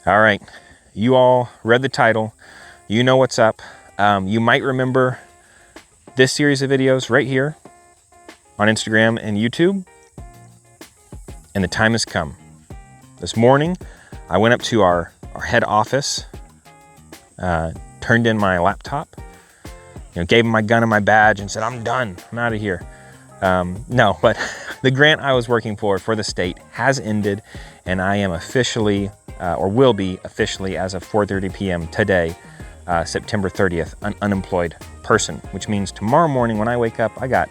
All right, you all read the title. You know what's up. You might remember this series of videos right here on Instagram and YouTube. And the time has come. This morning, I went up to our head office, turned in my laptop, gave him my gun and my badge and said, I'm done, I'm out of here. No, but the grant I was working for the state has ended, and I am officially, or will be officially as of 4:30 p.m. today, September 30th, an unemployed person, which means tomorrow morning when I wake up, I got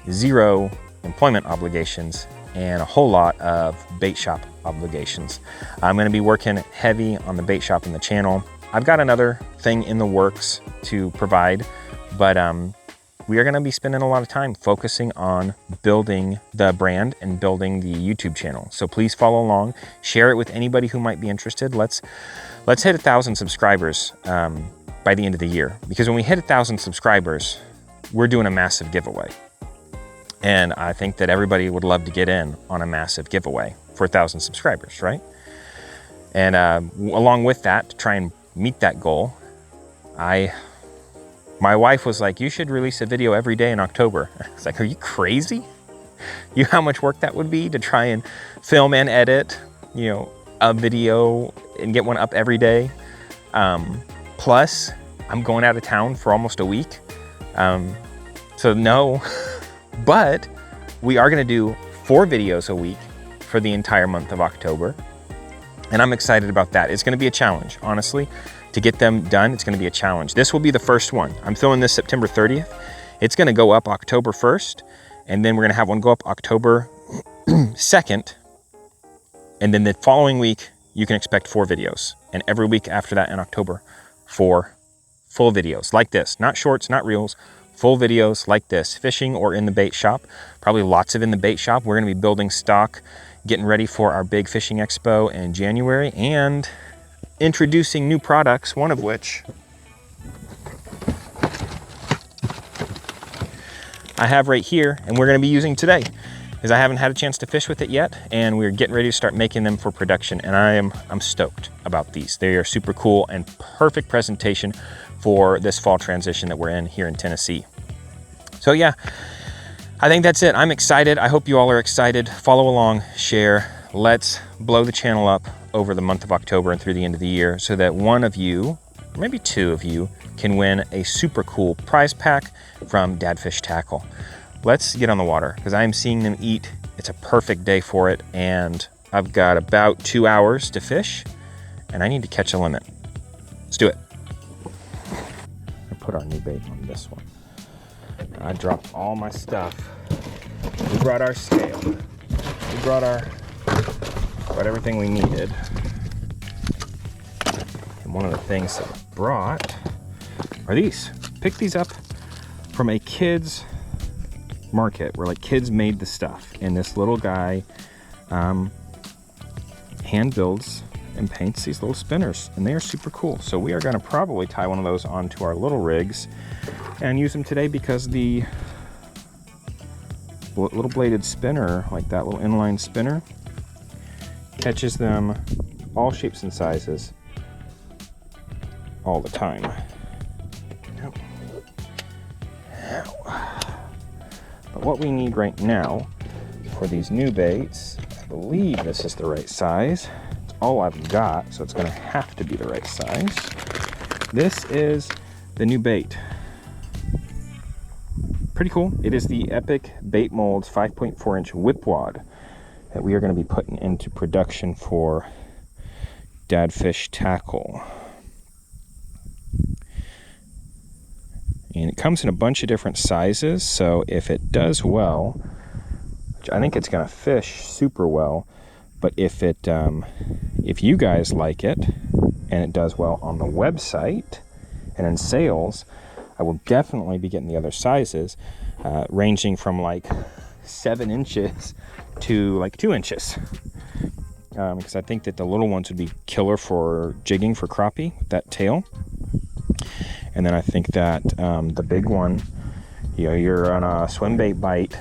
0 employment obligations and a whole lot of bait shop obligations. I'm gonna be working heavy on the bait shop and the channel. I've got another thing in the works to provide, but we are gonna be spending a lot of time focusing on building the brand and building the YouTube channel. So please follow along, share it with anybody who might be interested. Let's hit 1,000 subscribers by the end of the year, because when we hit 1,000 subscribers, we're doing a massive giveaway. And I think that everybody would love to get in on a massive giveaway for 1,000 subscribers, right? And along with that, to try and meet that goal, my wife was like, you should release a video every day in October. I was like, are you crazy? You know how much work that would be to try and film and edit, a video and get one up every day. Plus, I'm going out of town for almost a week. So no, but we are gonna do 4 videos a week for the entire month of October. And I'm excited about that. It's gonna be a challenge, honestly. To get them done, it's gonna be a challenge. This will be the first one. I'm filming this September 30th. It's gonna go up October 1st, and then we're gonna have one go up October 2nd. And then the following week, you can expect 4 videos. And every week after that in October, 4 full videos like this. Not shorts, not reels, full videos like this, fishing or in the bait shop. Probably lots of in the bait shop. We're gonna be building stock, getting ready for our big fishing expo in January, and introducing new products, one of which I have right here, and we're gonna be using today, because I haven't had a chance to fish with it yet, and we're getting ready to start making them for production, and I'm stoked about these. They are super cool and perfect presentation for this fall transition that we're in here in Tennessee. So yeah, I think that's it. I'm excited. I hope you all are excited. Follow along, share. Let's blow the channel up over the month of October and through the end of the year, so that one of you, maybe 2 of you, can win a super cool prize pack from Dadfish Tackle. Let's get on the water, because I'm seeing them eat. It's a perfect day for it, and I've got about 2 hours to fish, and I need to catch a limit. Let's do it. I put our new bait on this one. I dropped all my stuff. We brought our scale. We brought everything we needed. And one of the things that I brought are these. Picked these up from a kids market where kids made the stuff, and this little guy hand builds and paints these little spinners, and they are super cool. So we are going to probably tie one of those onto our little rigs and use them today, because the little bladed spinner, like that little inline spinner, catches them all shapes and sizes all the time. But what we need right now for these new baits, I believe this is the right size. It's all I've got, so it's gonna have to be the right size. This is the new bait. Pretty cool. It is the Epic Bait Molds 5.4-inch whip wad that we are gonna be putting into production for Dadfish Tackle. And it comes in a bunch of different sizes, so if it does well, which I think it's gonna fish super well, but if you guys like it and it does well on the website and in sales, I will definitely be getting the other sizes, ranging from 7 inches to 2 inches. Because I think that the little ones would be killer for jigging for crappie with that tail. And then I think that the big one, you're on a swim bait bite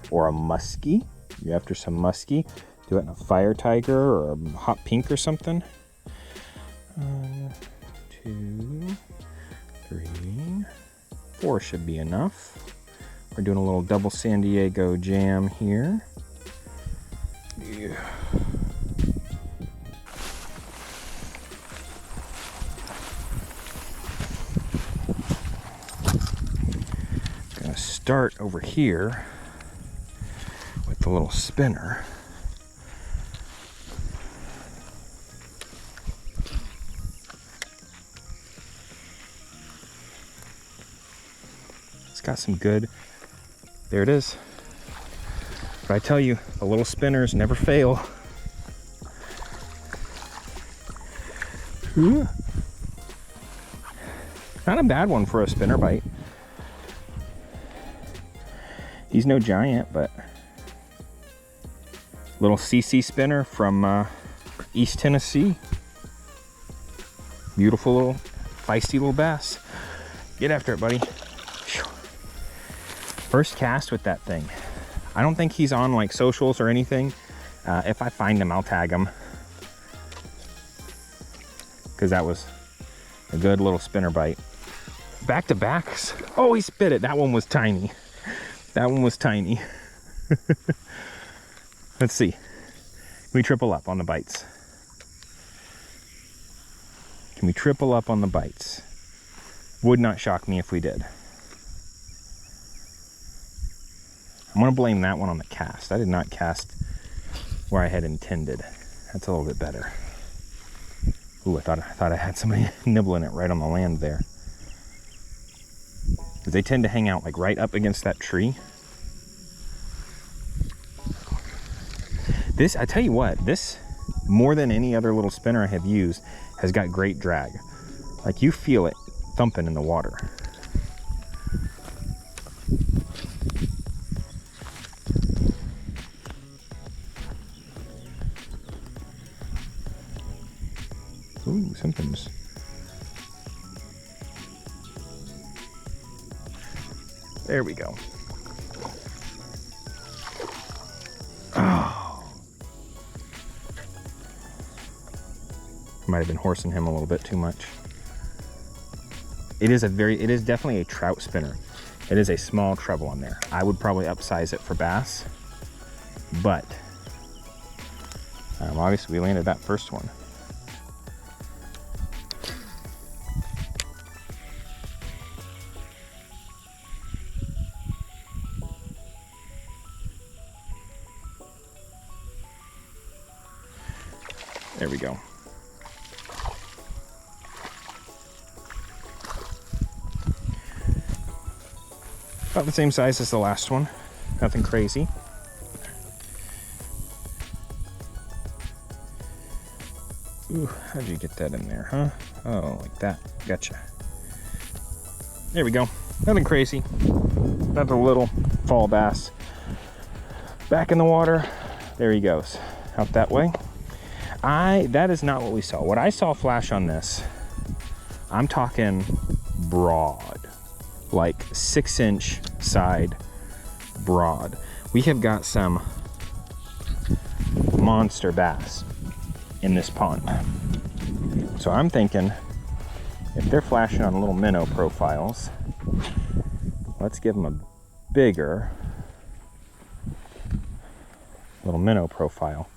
or a muskie, you're after some muskie, Do it in a fire tiger or a hot pink or something. 1, 2, 3, 4 should be enough. We're doing a little double San Diego jam here. Yeah. Gonna start over here with the little spinner. It's got some good, there it is. But I tell you, the little spinners never fail. Ooh. Not a bad one for a spinner bite. He's no giant, but little CC spinner from East Tennessee. Beautiful little feisty little bass. Get after it, buddy. First cast with that thing. I don't think he's on like socials or anything. If I find him, I'll tag him. Because that was a good little spinner bite. Back to backs. Oh, he spit it. That one was tiny. That one was tiny. Let's see. Can we triple up on the bites? Can we triple up on the bites? Would not shock me if we did. I'm gonna blame that one on the cast. I did not cast where I had intended. That's a little bit better. Ooh, I thought I had somebody nibbling it right on the land there. Because they tend to hang out like right up against that tree. This, I tell you what, this, more than any other little spinner I have used, has got great drag. Like you feel it thumping in the water. Ooh, something's... There we go. Oh. Might have been horsing him a little bit too much. It is definitely a trout spinner. It is a small treble on there. I would probably upsize it for bass, but obviously we landed that first one. There we go. About the same size as the last one. Nothing crazy. Ooh, how'd you get that in there, huh? Oh, like that. Gotcha. There we go. Nothing crazy. Another little fall bass. Back in the water. There he goes. Out that way. That is not what we saw. What I saw flash on this, I'm talking broad, like 6-inch side broad. We have got some monster bass in this pond. So I'm thinking if they're flashing on little minnow profiles, let's give them a bigger little minnow profile.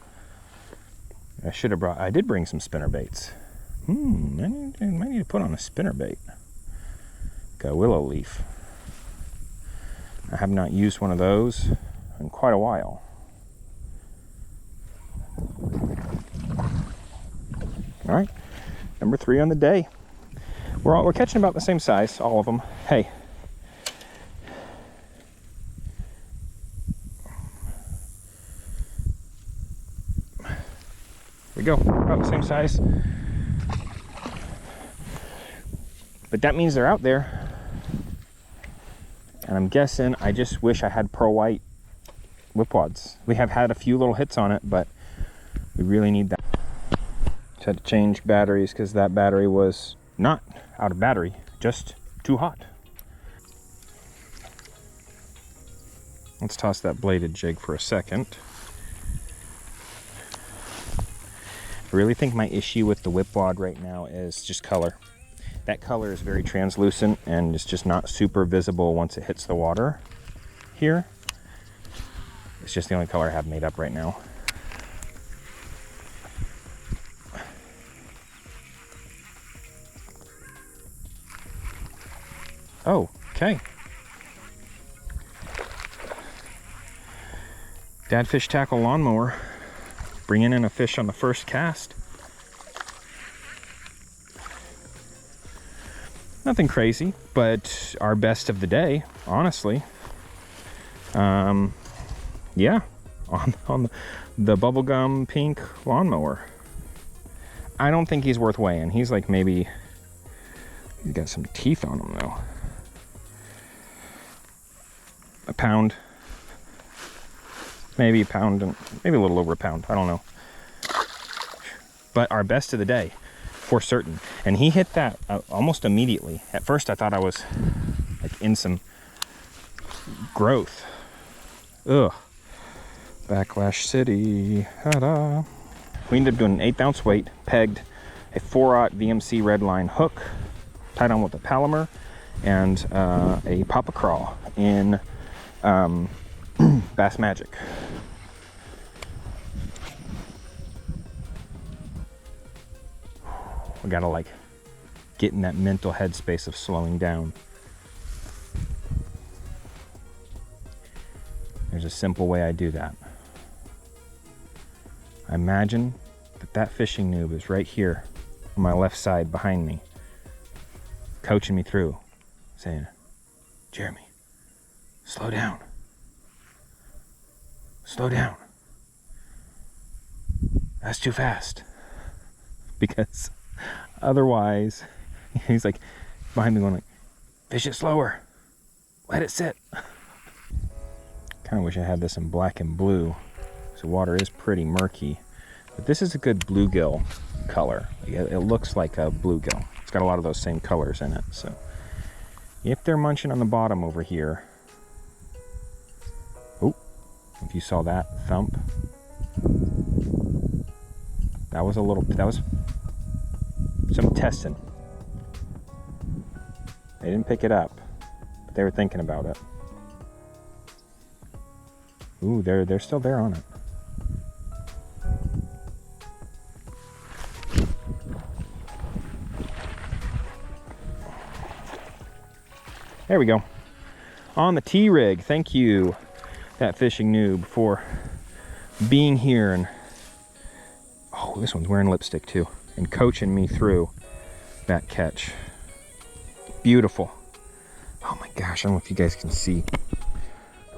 I did bring some spinner baits. I might need to put on a spinner bait. Got a willow leaf. I have not used one of those in quite a while. All right, number 3 on the day. We're catching about the same size, all of them. Hey. We go, about the same size. But that means they're out there. And I'm guessing, I just wish I had Pearl White whip wads. We have had a few little hits on it, but we really need that. Just had to change batteries because that battery was not out of battery, just too hot. Let's toss that bladed jig for a second. I really think my issue with the whip wad right now is just color. That color is very translucent and it's just not super visible once it hits the water here. It's just the only color I have made up right now. Oh, okay. Dad Fish Tackle Lawnmower, bringing in a fish on the first cast. Nothing crazy, but our best of the day, honestly. Yeah, on the bubblegum pink lawnmower. I don't think he's worth weighing. He's like maybe, he's got some teeth on him though. A pound, maybe a pound, and maybe a little over a pound, I don't know. But our best of the day, for certain. And he hit that almost immediately. At first I thought I was like in some growth. Ugh. Backlash City. Ta-da. We ended up doing an 1/8 ounce weight, pegged a 4/0 VMC Redline hook, tied on with a Palomar, and a Papa Crawl in Bass Magic. We gotta like get in that mental headspace of slowing down. There's a simple way I do that. I imagine that fishing noob is right here on my left side behind me, coaching me through, saying, Jeremy, slow down. Slow down. That's too fast. Because otherwise, he's like behind me going like, fish it slower. Let it sit. Kind of wish I had this in black and blue. So water is pretty murky. But this is a good bluegill color. It looks like a bluegill. It's got a lot of those same colors in it. So if they're munching on the bottom over here. Oh, if you saw that thump. That was some testing. They didn't pick it up, but they were thinking about it. Ooh, they're still there on it. There we go. On the T-rig. Thank you, that fishing noob, for being here and oh, this one's wearing lipstick too, and coaching me through that catch. Beautiful. Oh my gosh, I don't know if you guys can see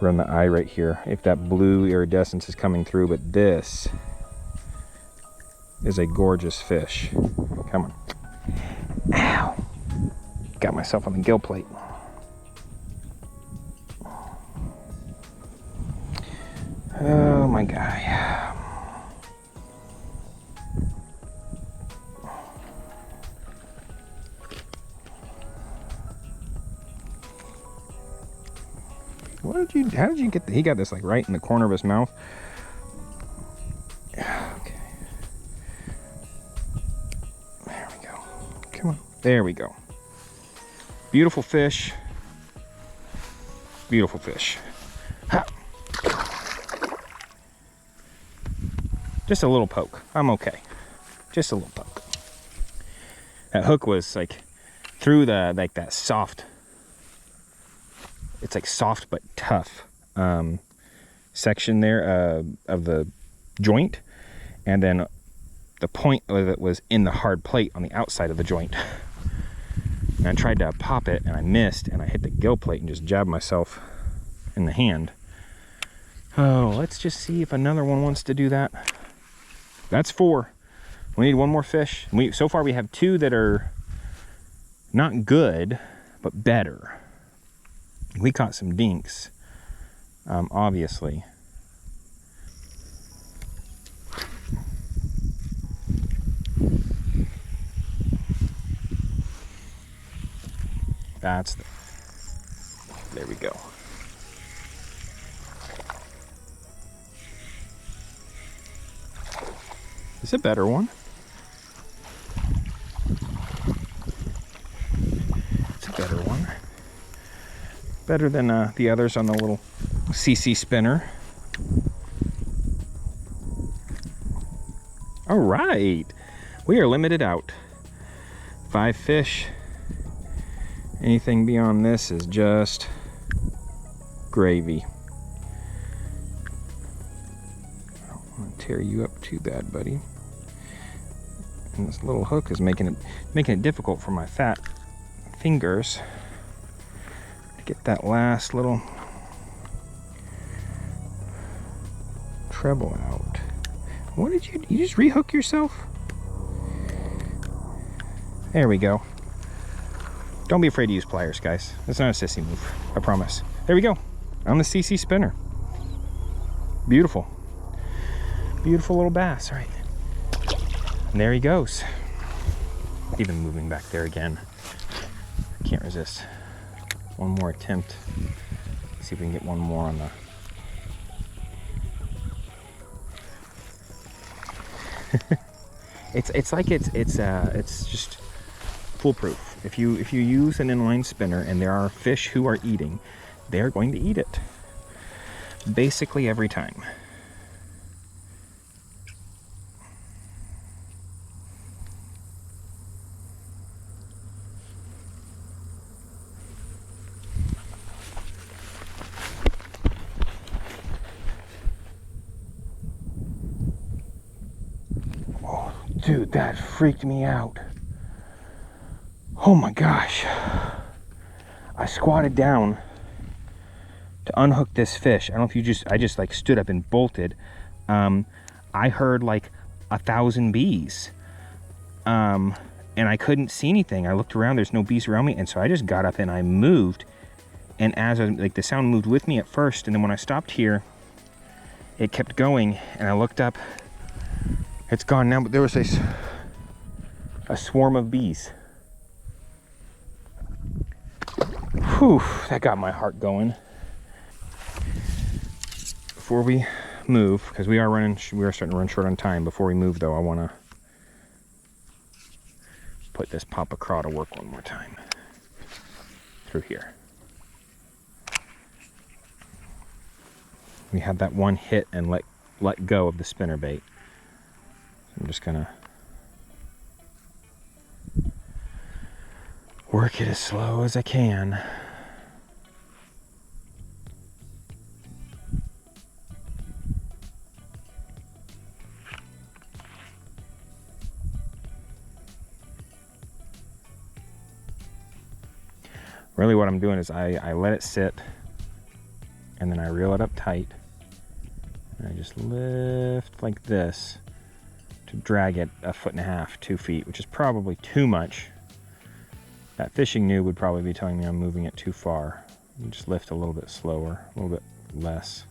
around the eye right here if that blue iridescence is coming through, but this is a gorgeous fish. Come on. Ow. Got myself on the gill plate. Oh my guy. How did you get he got this like right in the corner of his mouth. Okay. There we go. Come on. There we go. Beautiful fish. Beautiful fish. Ha. Just a little poke. I'm okay. Just a little poke. That hook was like through the like that soft. It's like soft but tough section there of the joint, and then the point of it was in the hard plate on the outside of the joint. And I tried to pop it and I missed, and I hit the gill plate and just jabbed myself in the hand. Oh, let's just see if another one wants to do that. That's 4. We need one more fish. So far we have 2 that are not good, but better. We caught some dinks, obviously. There we go. Is a better one. Better than the others on the little CC spinner. All right, we are limited out. 5 fish. Anything beyond this is just gravy. I don't want to tear you up too bad, buddy. And this little hook is making it difficult for my fat fingers to get that last little treble out. What did you just rehook yourself? There we go. Don't be afraid to use pliers, guys. It's not a sissy move, I promise. There we go, on the CC spinner. Beautiful. Beautiful little bass, all right. And there he goes. Even moving back there again. I can't resist. One more attempt. See if we can get one more on the... it's like it's just foolproof. If you use an inline spinner and there are fish who are eating, they are going to eat it. Basically every time. Oh, dude, that freaked me out. Oh my gosh. I squatted down to unhook this fish. I don't know if I just like stood up and bolted. I heard like 1,000 bees. And I couldn't see anything. I looked around, there's no bees around me. And so I just got up and I moved. And as the sound moved with me at first. And then when I stopped here, it kept going. And I looked up, it's gone now, but there was a swarm of bees. Whew, that got my heart going. Before we move, because we are starting to run short on time. Before we move, though, I want to put this Papa Craw to work one more time through here. We had that one hit and let go of the spinner bait. So I'm just gonna work it as slow as I can. Really what I'm doing is I let it sit and then I reel it up tight and I just lift like this to drag it 1.5 feet, 2 feet, which is probably too much. That fishing noob would probably be telling me I'm moving it too far. You just lift a little bit slower, a little bit less.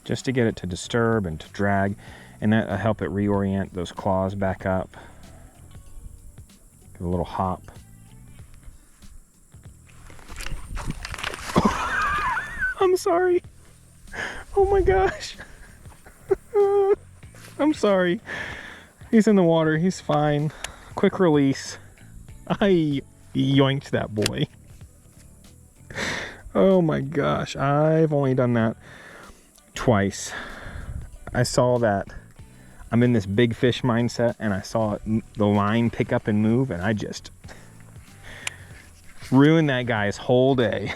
Just to get it to disturb and to drag, and that'll help it reorient those claws back up. Give a little hop. I'm sorry. Oh my gosh. I'm sorry. He's in the water, he's fine. Quick release. I yoinked that boy. Oh my gosh, I've only done that twice. I saw that I'm in this big fish mindset and I saw the line pick up and move and I just ruined that guy's whole day.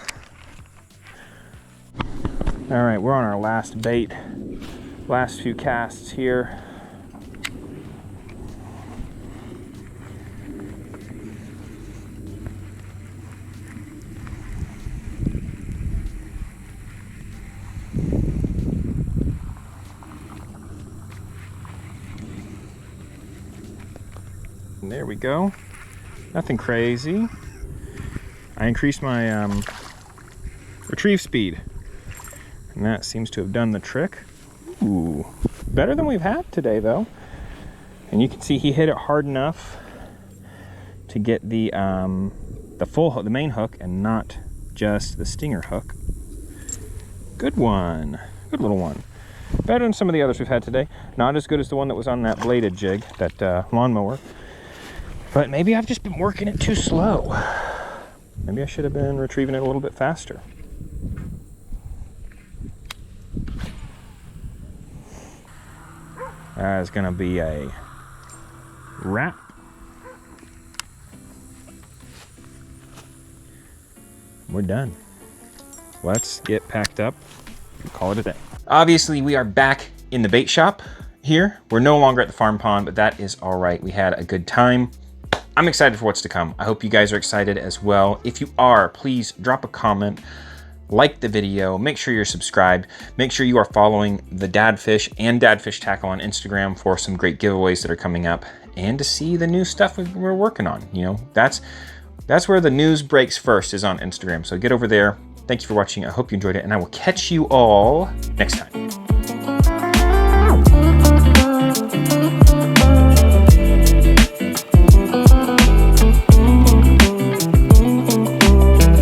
All right, we're on our last bait. Last few casts here. And there we go. Nothing crazy. I increased my retrieve speed. And that seems to have done the trick. Ooh, better than we've had today though. And you can see he hit it hard enough to get the full hook, the main hook, and not just the stinger hook. Good one, good little one. Better than some of the others we've had today. Not as good as the one that was on that bladed jig, that lawnmower. But maybe I've just been working it too slow. Maybe I should have been retrieving it a little bit faster. That is gonna be a wrap. We're done. Let's get packed up and call it a day. Obviously, we are back in the bait shop here. We're no longer at the farm pond, but that is all right. We had a good time. I'm excited for what's to come. I hope you guys are excited as well. If you are, please drop a comment, like the video, make sure you're subscribed, make sure you are following the Dadfish and Dadfish Tackle on Instagram for some great giveaways that are coming up and to see the new stuff we're working on. You know, that's where the news breaks first, is on Instagram. So get over there. Thank you for watching. I hope you enjoyed it, and I will catch you all next time.